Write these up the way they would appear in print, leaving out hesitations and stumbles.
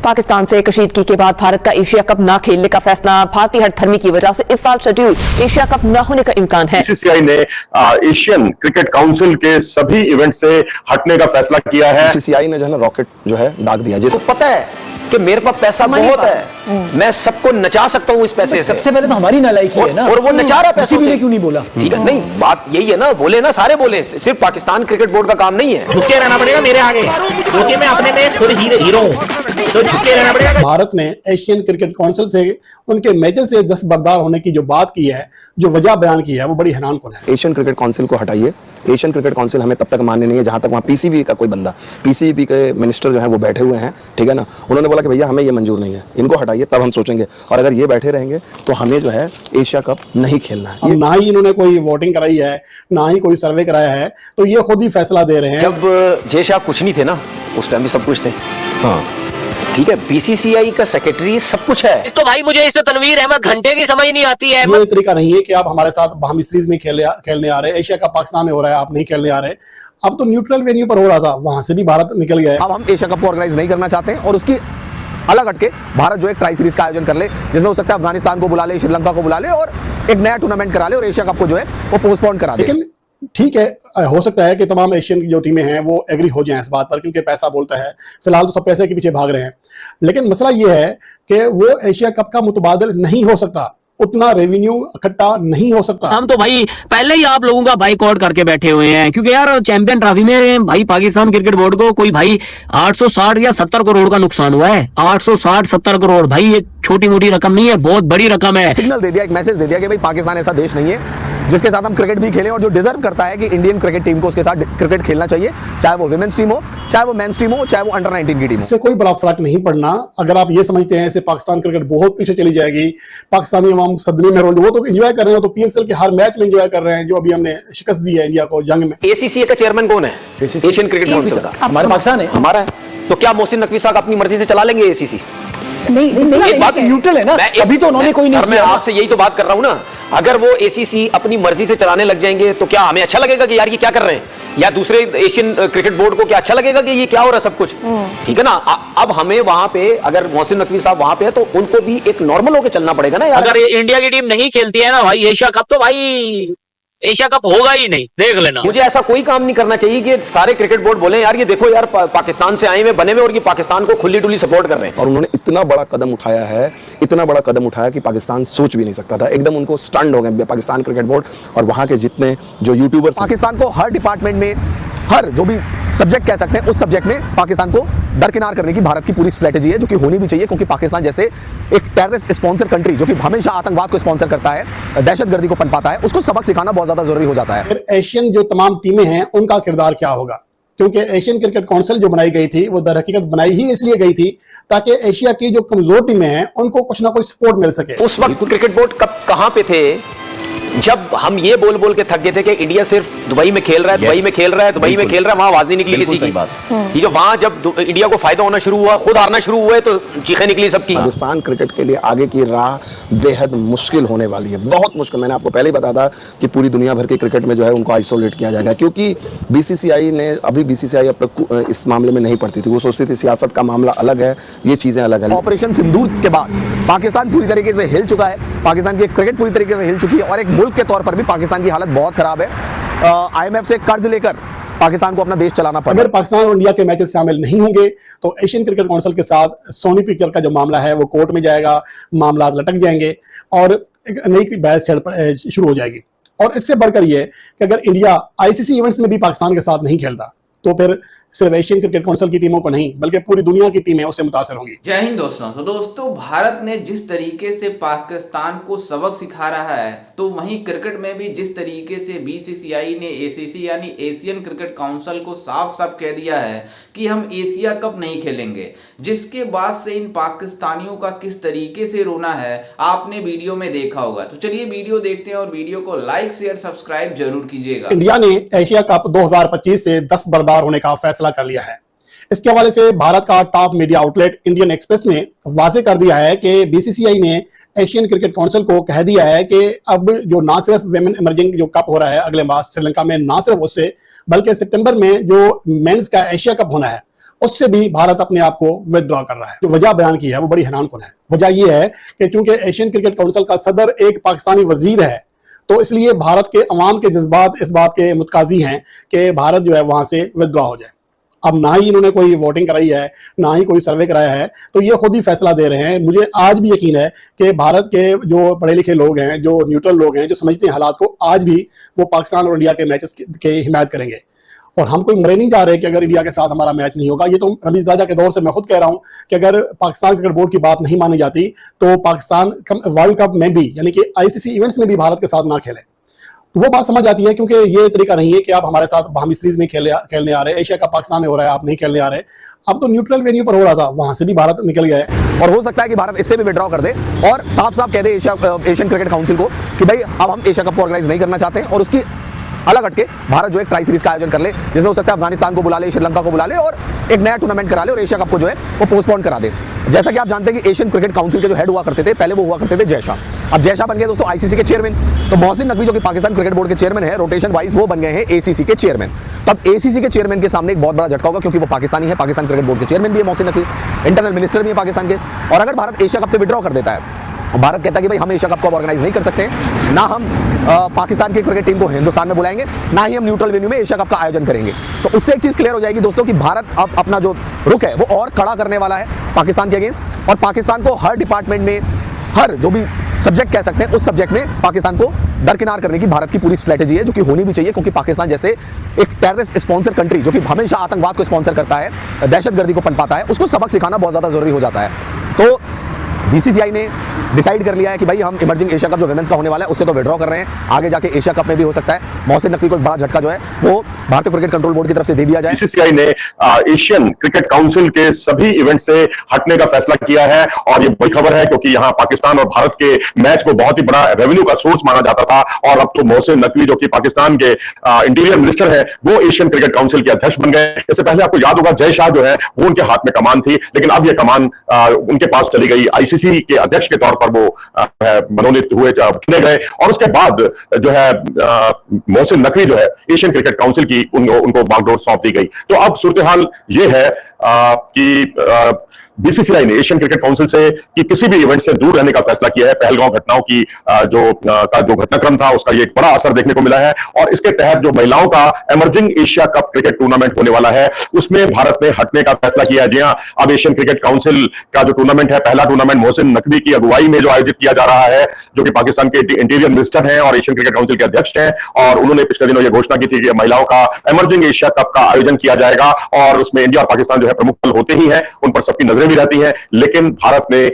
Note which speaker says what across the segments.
Speaker 1: पाकिस्तान से कशीदगी के बाद भारत का एशिया कप न खेलने का फैसला। भारतीय हठधर्मी की वजह से इस साल शेड्यूल एशिया कप न होने का इम्कान है।
Speaker 2: बीसीसीआई ने एशियन क्रिकेट काउंसिल के सभी इवेंट से हटने का फैसला किया है।
Speaker 3: बीसीसीआई ने जो है ना रॉकेट जो है दाग दिया। जिसको
Speaker 4: पता है कि मेरे पास पैसा बहुत है, मैं सबको नचा सकता हूँ इस पैसे से।
Speaker 5: सबसे पहले तो हमारी नालायकी है ना,
Speaker 4: और वो नचा रहा पैसे
Speaker 5: से क्यों नहीं बोला?
Speaker 4: ठीक है, नहीं बात यही है ना, बोले ना, सारे बोले, सिर्फ पाकिस्तान क्रिकेट बोर्ड का काम नहीं है।
Speaker 6: झुके रहना पड़ेगा मेरे आगे, क्योंकि मैं अपने में खुद हीरो हूं, तो झुके रहना पड़ेगा।
Speaker 7: भारत ने एशियन क्रिकेट काउंसिल से उनके मैचेस से दस्तबरदार होने की जो बात की है, जो वजह बयान की है, वो बड़ी हैरानकुन है।
Speaker 3: एशियन क्रिकेट काउंसिल को हटाइए। एशियन क्रिकेट काउंसिल हमें तब तक मान्य नहीं है जहां तक वहां पीसीबी का कोई बंदा, पीसीबी के मिनिस्टर जो है वो बैठे हुए हैं, ठीक है ना, उन्होंने बोला कि भैया हमें ये मंजूर नहीं है, इनको हटाइए, तब हम सोचेंगे। और अगर ये बैठे रहेंगे तो हमें जो है एशिया कप नहीं खेलना है।
Speaker 7: ना ही इन्होंने कोई वोटिंग कराई है, ना ही कोई सर्वे कराया है, तो ये खुद ही फैसला दे रहे हैं।
Speaker 4: जब जय शाह कुछ नहीं थे ना, उस टाइम भी सब कुछ थे। हाँ ठीक है, बीसीसीआई का सेक्रेटरी सब कुछ है।
Speaker 6: तो भाई मुझे इससे तनवीर अहमद घंटे की समझ नहीं आती है।
Speaker 7: ये तरीका नहीं है कि आप हमारे साथ बाहमी सीरीज नहीं खेलने आ रहे, एशिया कप पाकिस्तान में हो रहा है, आप नहीं खेलने आ रहे। अब तो न्यूट्रल वेन्यू पर हो रहा था, वहां से भी भारत निकल गया है।
Speaker 3: अब हम एशिया कप को ऑर्गेनाइज नहीं करना चाहते हैं और उसकी अलग हटके भारत जो एक ट्राई सीरीज का आयोजन कर ले, जिसमें हो सकता है अफगानिस्तान को बुला ले, श्रीलंका को बुला ले और एक नया टूर्नामेंट करा ले और एशिया कप को जो है वो पोस्टपोन करा दे।
Speaker 7: लेकिन ठीक है, हो सकता है कि तमाम एशियन की जो टीमें हैं वो एग्री हो जाएं इस बात पर, क्योंकि पैसा बोलता है। फिलहाल तो सब पैसे के पीछे भाग रहे हैं, लेकिन मसला ये है कि वो एशिया कप का मुतबादिल नहीं हो सकता, उतना रेवेन्यू इकट्ठा नहीं हो सकता।
Speaker 6: हम तो भाई पहले ही आप लोगों का बाइकआउट करके बैठे हुए हैं, क्योंकि यार चैंपियन ट्रॉफी में भाई पाकिस्तान क्रिकेट बोर्ड को कोई भाई 860 या 70 करोड़ का नुकसान हुआ है। 860-70 करोड़ भाई, ये छोटी मोटी रकम नहीं है, बहुत बड़ी रकम है।
Speaker 3: सिग्नल दे दिया, एक मैसेज दे दिया कि भाई पाकिस्तान ऐसा देश नहीं है जिसके साथ हम क्रिकेट भी खेलें, और जो डिजर्व करता है कि इंडियन क्रिकेट टीम को उसके साथ क्रिकेट खेलना चाहिए, चाहे वो विमेंस टीम हो, चाहे वो मेंस टीम हो, चाहे वो अंडर 19 की टीम हो।
Speaker 7: इससे कोई बड़ा फर्क नहीं पड़ना। अगर आप ये समझते हैं इससे पाकिस्तान क्रिकेट बहुत पीछे चली जाएगी, पाकिस्तानी अवाम सदमे में रोल, वो तो एंजॉय कर रहे हैं, तो पीएसएल के हर मैच में एंजॉय कर रहे हैं, जो अभी हमने शिकस्त दी है इंडिया को जंग में।
Speaker 4: एसीसी का चेयरमैन कौन है? एशियन क्रिकेट काउंसिल का
Speaker 5: हमारा पाकिस्तान है,
Speaker 4: हमारा है। तो क्या मोहसिन नकवी साहब अपनी मर्जी से चला लेंगे एसीसी?
Speaker 5: नहीं, एक बात न्यूट्रल है ना, अभी तो उन्होंने कोई नहीं
Speaker 4: किया। मैं आपसे यही तो बात कर रहा हूं ना, अगर वो एसीसी अपनी मर्जी से चलाने लग जाएंगे तो क्या हमें अच्छा लगेगा कि यार ये क्या कर रहे हैं, या दूसरे एशियन क्रिकेट बोर्ड को क्या अच्छा लगेगा कि ये क्या हो रहा है सब कुछ? ठीक है ना। अब हमें वहां पे अगर मोहसिन नकवी साहब वहां पे है तो उनको भी एक नॉर्मल होकर चलना पड़ेगा ना यार।
Speaker 6: अगर इंडिया की टीम नहीं खेलती है ना भाई एशिया कप, तो भाई एशिया कप होगा ही नहीं, देख लेना।
Speaker 4: मुझे ऐसा कोई काम नहीं करना चाहिए कि सारे क्रिकेट बोर्ड बोले यार ये देखो यार पाकिस्तान से आए हुए बने हुए और ये पाकिस्तान को खुली डुली सपोर्ट कर रहे हैं।
Speaker 3: और उन्होंने इतना बड़ा कदम उठाया है, इतना बड़ा कदम उठाया कि पाकिस्तान सोच भी नहीं सकता था। एकदम उनको स्टंड हो गए पाकिस्तान क्रिकेट बोर्ड और वहां के जितने जो यूट्यूबर्स। पाकिस्तान को हर डिपार्टमेंट में, हर जो भी सब्जेक्ट कह सकते हैं, उस सब्जेक्ट में पाकिस्तान को दरकिनार करने की भारत की पूरी स्ट्रेटेजी है, जो कि होनी भी चाहिए, क्योंकि पाकिस्तान जैसे एक टेररिस्ट स्पॉन्सर कंट्री जो कि हमेशा आतंकवाद को स्पॉन्सर करता है, दहशतगर्दी को पनपाता है, उसको सबक सिखाना बहुत ज्यादा जरूरी हो जाता है।
Speaker 7: फिर एशियन जो तमाम टीमें हैं उनका किरदार क्या होगा, क्योंकि एशियन क्रिकेट काउंसिल जो बनाई गई थी वो दर हकीकत बनाई ही इसलिए गई थी ताकि एशिया की जो कमजोर टीमें हैं उनको कुछ ना कुछ सपोर्ट मिल सके।
Speaker 4: उस वक्त क्रिकेट बोर्ड कहां पे थे जब हम ये बोल बोल के थक गए थे कि इंडिया सिर्फ दुबई में खेल रहा है, दुबई में खेल रहा है, दुबई में खेल रहा है, वहां आवाज नहीं निकली किसी की। ठीक है, वहां जब इंडिया को फायदा होना शुरू हुआ, खुद हारना शुरू हुए, तो चीखें निकली सबकी।
Speaker 3: पाकिस्तान क्रिकेट के लिए आगे की राह बेहद मुश्किल होने वाली है, बहुत मुश्किल। मैंने आपको पहले ही बताया था कि पूरी दुनिया भर के क्रिकेट में जो है उनको आइसोलेट किया जाएगा, क्योंकि बीसीसीआई ने बीसीसीआई अब तक इस मामले में नहीं पड़ती थी। वो सोचती थी सियासत का मामला अलग है, ये चीजें अलग है। ऑपरेशन सिंदूर के बाद पाकिस्तान पूरी तरीके से हिल चुका है, पाकिस्तान की क्रिकेट पूरी तरीके से हिल चुकी है और एक मुल्क के तौर पर भी पाकिस्तान की हालत बहुत खराब है। आईएमएफ से कर्ज लेकर पाकिस्तान को अपना देश चलाना पड़ा।
Speaker 7: अगर पाकिस्तान और इंडिया के मैचेस शामिल नहीं होंगे तो एशियन क्रिकेट काउंसिल के साथ सोनी पिक्चर का जो मामला है वो कोर्ट में जाएगा, मामला लटक जाएंगे और एक नई बहस शुरू हो जाएगी। और इससे बढ़कर ये कि अगर इंडिया आईसीसी इवेंट्स में भी पाकिस्तान के साथ नहीं खेलता तो फिर सिर्फ एशियन क्रिकेट काउंसिल की टीमों को नहीं बल्कि पूरी दुनिया की टीमें उससे मुतासर होंगी।
Speaker 8: जय हिंद दोस्तों। तो दोस्तों, भारत ने जिस तरीके से पाकिस्तान को सबक सिखा रहा है, तो वहीं क्रिकेट में भी जिस तरीके से बीसीसीआई ने एसीसी यानी एशियन क्रिकेट काउंसिल को साफ साफ कह दिया है कि हम एशिया कप नहीं खेलेंगे, जिसके बाद से इन पाकिस्तानियों का किस तरीके से रोना है आपने वीडियो में देखा होगा। तो चलिए वीडियो देखते हैं और वीडियो को लाइक शेयर सब्सक्राइब जरूर कीजिएगा।
Speaker 7: इंडिया ने एशिया कप 2025 से दस्तबरदार होने का फैसला कर लिया है। इसके हवाले से भारत का top media outlet Indian express ने वाजे कर दिया है कि बीसीसीआई ने एशियन क्रिकेट काउंसिल को कह दिया है कि अब जो ना सिर्फ विमेन इमर्जिंग जो कप हो रहा है अगले माह श्रीलंका में, ना सिर्फ उससे बल्कि सितंबर में जो मेंस का एशिया कप होना है उससे भी भारत अपने आप को विदड्रॉ कर रहा है। जो वजह बयान की है वो बड़ी हैरानकुन है। वजह यह है कि चूंकि एशियन क्रिकेट काउंसिल का सदर एक पाकिस्तानी वजीर है, तो इसलिए भारत के अवाम के जज्बात इस बात के मुतकाजी हैं कि भारत जो है वहां से विदड्रॉ हो जाए। अब ना ही इन्होंने कोई वोटिंग कराई है, ना ही कोई सर्वे कराया है, तो ये खुद ही फैसला दे रहे हैं। मुझे आज भी यकीन है कि भारत के जो पढ़े लिखे लोग हैं, जो न्यूट्रल लोग हैं, जो समझते हैं हालात को, आज भी वो पाकिस्तान और इंडिया के मैचेस की हिमायत करेंगे। और हम कोई मरे नहीं जा रहे कि अगर इंडिया के साथ हमारा मैच नहीं होगा। ये तो रमीज राजा के दौर से मैं खुद कह रहा हूं कि अगर पाकिस्तान क्रिकेट बोर्ड की बात नहीं मानी जाती तो पाकिस्तान वर्ल्ड कप में भी, यानी कि आईसीसी इवेंट्स में भी भारत के साथ ना खेले। तो वो बात समझ आती है, क्योंकि ये तरीका नहीं है कि आप हमारे साथ हम सीरीज नहीं खेलने आ रहे, एशिया कप पाकिस्तान में हो रहा है, आप नहीं खेलने आ रहे। अब तो न्यूट्रल वेन्यू पर हो रहा था, वहां से भी भारत निकल गया है।
Speaker 3: और हो सकता है कि भारत इससे भी विड्रॉ कर दे और साफ साफ कह दे एशियन क्रिकेट काउंसिल को कि भाई अब हम एशिया कप को ऑर्गेनाइज नहीं करना चाहते हैं, और उसकी अलग हटके भारत जो एक ट्राई सीरीज का आयोजन कर ले, जिसमें हो सकता है अफगानिस्तान को बुला ले, श्रीलंका को बुला ले और एक नया टूर्नामेंट करा ले और एशिया कप को जो है वो पोस्टपोन करा दे। जैसा कि आप जानते हैं कि एशियन क्रिकेट काउंसिल के जो हेड हुआ करते थे, पहले वो हुआ करते थे जय शाह। अब जय शाह बन गए दोस्तों आईसीसी के चेयरमैन। तो मोहसिन नकवी जो कि पाकिस्तान क्रिकेट बोर्ड के चेयरमैन है, रोटेशन वाइज वो बन गए हैं एसीसी के चेयरमैन। तो अब एसीसी के चेयरमैन के सामने एक बहुत बड़ा झटका होगा, क्योंकि वो पाकिस्तानी है, पाकिस्तान क्रिकेट बोर्ड के चेयरमैन भी है मोहसिन नकवी, इंटरनल मिनिस्टर भी है पाकिस्तान के। और अगर भारत एशिया कप से विड्रॉ कर देता है, भारत कहता है कि भाई हम एशिया कप को ऑर्गेनाइज नहीं कर सकते, ना हम पाकिस्तान की क्रिकेट टीम को हिंदुस्तान में बुलाएंगे, ना ही हम न्यूट्रल वेन्यू में एशिया कप का आयोजन करेंगे, तो उससे एक चीज क्लियर हो जाएगी दोस्तों कि भारत अब अपना जो रुख है वो और कड़ा करने वाला है पाकिस्तान के अगेंस्ट। और पाकिस्तान को हर डिपार्टमेंट में, हर जो भी सब्जेक्ट कह सकते हैं उस सब्जेक्ट में पाकिस्तान को दरकिनार करने की भारत की पूरी स्ट्रेटेजी है, जो कि होनी भी चाहिए, क्योंकि पाकिस्तान जैसे एक टेररिस्ट स्पॉन्सर कंट्री जो कि हमेशा आतंकवाद को स्पॉन्सर करता है, दहशतगर्दी को पनपाता है, उसको सबक सिखाना बहुत ज्यादा जरूरी हो जाता है। तो बीसीसीआई ने डिसाइड कर लिया है कि भाई हम इमर्जिंग एशिया कप जो विमेंस का होने वाला है उससे तो विड्रॉ कर रहे हैं, आगे जाके एशिया कप में भी हो सकता है। मोहसिन नकवी को एक बड़ा झटका जो है वो भारतीय क्रिकेट कंट्रोल बोर्ड की तरफ से दे दिया जाए।
Speaker 2: बीसीसीआई ने एशियन क्रिकेट काउंसिल के सभी इवेंट से हटने का फैसला किया है, और ये बड़ी खबर है क्योंकि यहाँ पाकिस्तान और भारत के मैच को बहुत ही बड़ा रेवेन्यू का सोर्स माना जाता था, और अब तो मोहसिन नकवी जो कि पाकिस्तान के इंटीरियर मिनिस्टर है वो एशियन क्रिकेट काउंसिल के अध्यक्ष बन गए। इससे पहले आपको याद होगा जय शाह जो है वो उनके हाथ में कमान थी, लेकिन अब ये कमान उनके पास चली गई, आईसीसी के अध्यक्ष के तौर पर वो मनोनीत हुए, चुने गए, और उसके बाद जो है मोहसिन नकवी जो है एशियन क्रिकेट काउंसिल की उनको बागडोर सौंप दी गई। तो अब सूरत हाल ये है कि बीसीसीआई ने एशियन क्रिकेट काउंसिल से कि किसी भी इवेंट से दूर रहने का फैसला किया है। पहलगांव घटनाओं की जो घटनाक्रम था उसका ये एक बड़ा असर देखने को मिला है, और इसके तहत जो महिलाओं का emerging Asia cup cricket tournament होने वाला है उसमें भारत ने हटने का फैसला किया है। जी हाँ, अब एशियन क्रिकेट काउंसिल का जो टूर्नामेंट है, पहला टूर्नामेंट मोहसिन नकवी की अगुवाई में जो आयोजित किया जा रहा है, जो कि पाकिस्तान के इंटीरियर मिनिस्टर हैं और एशियन क्रिकेट काउंसिल के अध्यक्ष हैं, और उन्होंने पिछले दिनों ये घोषणा की थी कि महिलाओं का इमर्जिंग एशिया कप का आयोजन किया जाएगा, और उसमें इंडिया और पाकिस्तान जो है प्रमुख दल होते ही हैं, उन पर सबकी नजरें भी रहती हैं। लेकिन भारत ने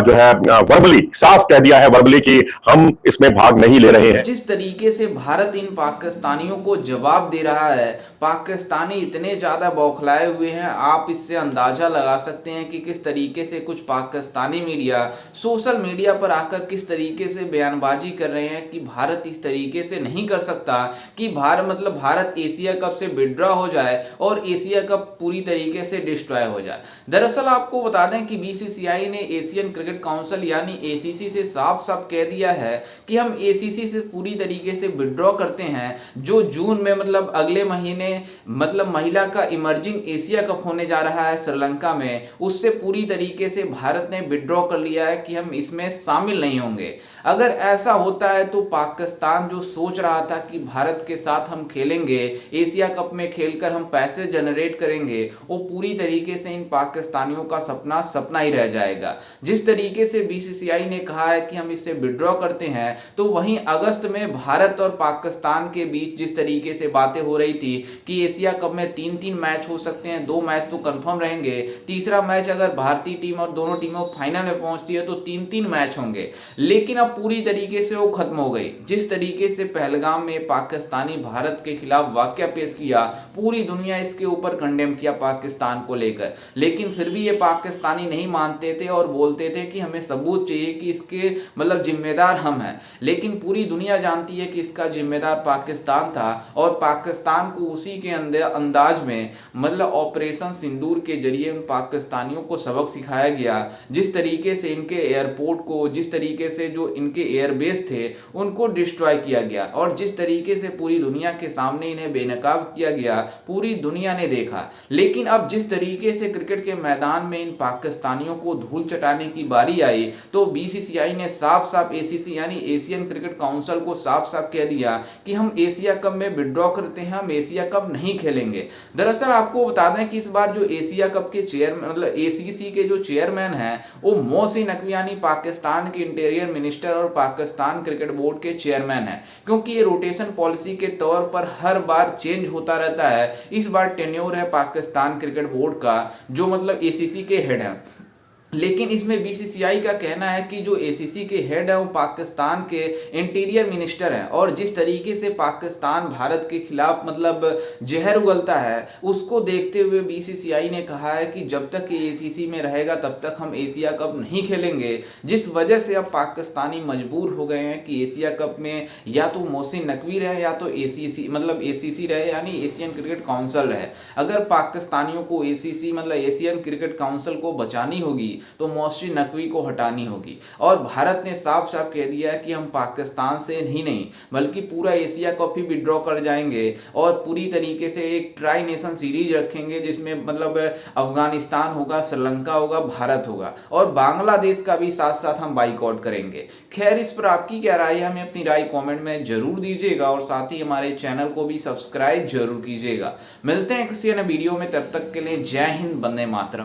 Speaker 2: जो है वर्बली साफ कह दिया है वर्बली कि हम इसमें भाग नहीं ले रहे हैं।
Speaker 8: जिस तरीके से भारत इन पाकिस्तानियों को जवाब दे रहा है, पाकिस्तानी इतने ज्यादा बौखलाए हुए हैं, आप इससे अंदाजा लगा सकते हैं कि किस तरीके से कुछ पाकिस्तानी मीडिया सोशल मीडिया पर आकर किस तरीके से बयानबाजी कर रहे हैं कि भारत इस तरीके से नहीं कर सकता कि भारत एशिया कप से विड्रॉ हो जाए और एशिया कप पूरी तरीके से डिस्ट्रॉय हो जाए। दरअसल आपको बता दें कि बीसीसीआई ने एशियन क्रिकेट काउंसिल यानी एसीसी से साफ साफ कह दिया है कि हम एसीसी से पूरी तरीके से विड्रॉ करते हैं। जो जून में अगले महीने महिला का इमर्जिंग एशिया कप होने जा रहा है श्रीलंका में, उससे पूरी तरीके से भारत ने विड्रॉ कर लिया है कि हम इसमें शामिल नहीं होंगे। अगर ऐसा होता है तो पाकिस्तान जो सोच रहा था कि भारत के साथ हम खेलेंगे, एशिया कप में खेलकर हम पैसे जनरेट करेंगे, वो पूरी तरीके से इन पाकिस्तानियों का सपना ही रह जाएगा। जिस तरीके से बीसीसीआई ने कहा है कि हम इससे विड्रॉ करते हैं, तो वहीं अगस्त में भारत और पाकिस्तान के बीच जिस तरीके से बातें हो रही थी कि एशिया कप में 3-3 मैच हो सकते हैं, 2 मैच तो कंफर्म रहेंगे, तीसरा मैच अगर भारतीय टीम और दोनों टीमों फाइनल में पहुंचती है तो 3-3 मैच होंगे। लेकिन अब पूरी तरीके से वो खत्म हो गई। जिस तरीके से पहलगाम में पाकिस्तानी भारत के खिलाफ वाकया पेश किया, पूरी दुनिया इसके ऊपर कंडेम किया पाकिस्तान को लेकर, लेकिन फिर भी ये पाकिस्तानी नहीं मानते थे और बोलते थे कि हमें सबूत चाहिए कि इसके मतलब जिम्मेदार हम हैं, लेकिन पूरी दुनिया जानती है कि इसका जिम्मेदार पाकिस्तान था और पाकिस्तान को उसी के अंदाज में मतलब ऑपरेशन सिंदूर के जरिए उन पाकिस्तानियों को सबक सिखाया गया। जिस तरीके से इनके एयरपोर्ट को, जिस तरीके से जो इनके एयरबेस थे उनको डिस्ट्रॉय किया गया और जिस तरीके से पूरी दुनिया के सामने इन्हें बेनकाब किया गया, पूरी दुनिया ने देखा। लेकिन अब जिस तरीके से क्रिकेट के मैदान में इन पाकिस्तानियों को धूल चटाने की बारी आई तो बीसीसीआई ने साफ साफ एसीसी यानी एशियन क्रिकेट काउंसिल को साफ साफ कह दिया कि हम एशिया कप में विड्रॉ करते हैं, हम एशिया कप नहीं खेलेंगे। दरअसल आपको बता दें कि इस बार जो एशिया कप के चेयरमैन मतलब एसीसी के जो चेयरमैन हैं वो मोहसिन नकवी यानी पाकिस्तान के इंटीरियर मिनिस्टर और पाकिस्तान क्रिकेट बोर्ड के चेयरमैन हैं, क्योंकि ये रोटेशन पॉलिसी के तौर पर हर बार चेंज होता रहता है। इस बार टेन्योर है पाकिस्तान क्रिकेट बोर्ड का जो मतलब एसीसी के हेड है, लेकिन इसमें बीसीसीआई का कहना है कि जो एसीसी के हेड है वो पाकिस्तान के इंटीरियर मिनिस्टर हैं और जिस तरीके से पाकिस्तान भारत के खिलाफ मतलब जहर उगलता है उसको देखते हुए बीसीसीआई ने कहा है कि जब तक ये एसीसी में रहेगा तब तक हम एशिया कप नहीं खेलेंगे, जिस वजह से अब पाकिस्तानी मजबूर हो गए हैं कि एशिया कप में या तो मोहसिन नकवी रहे या तो एसीसी मतलब एसीसी रहे यानी एशियन क्रिकेट काउंसिल रहे। अगर पाकिस्तानियों को एसीसी मतलब एशियन क्रिकेट काउंसिल को बचानी होगी तो मोहसिन नकवी को हटानी होगी और भारत ने साफ साफ कह दिया है कि हम पाकिस्तान से ही नहीं बल्कि पूरा एशिया कप ही विड्रॉ कर जाएंगे और पूरी तरीके से एक ट्राई नेशन सीरीज रखेंगे जिसमें मतलब अफगानिस्तान होगा, श्रीलंका होगा, भारत होगा और बांग्लादेश का भी साथ साथ हम बाइकआउट करेंगे। खैर इस पर आपकी क्या राय है, हमें अपनी राय कॉमेंट में जरूर दीजिएगा और साथ ही हमारे चैनल को भी सब्सक्राइब जरूर कीजिएगा। मिलते हैं किसी अन्य वीडियो में, तब तक के लिए जय हिंद, वंदे मातरम।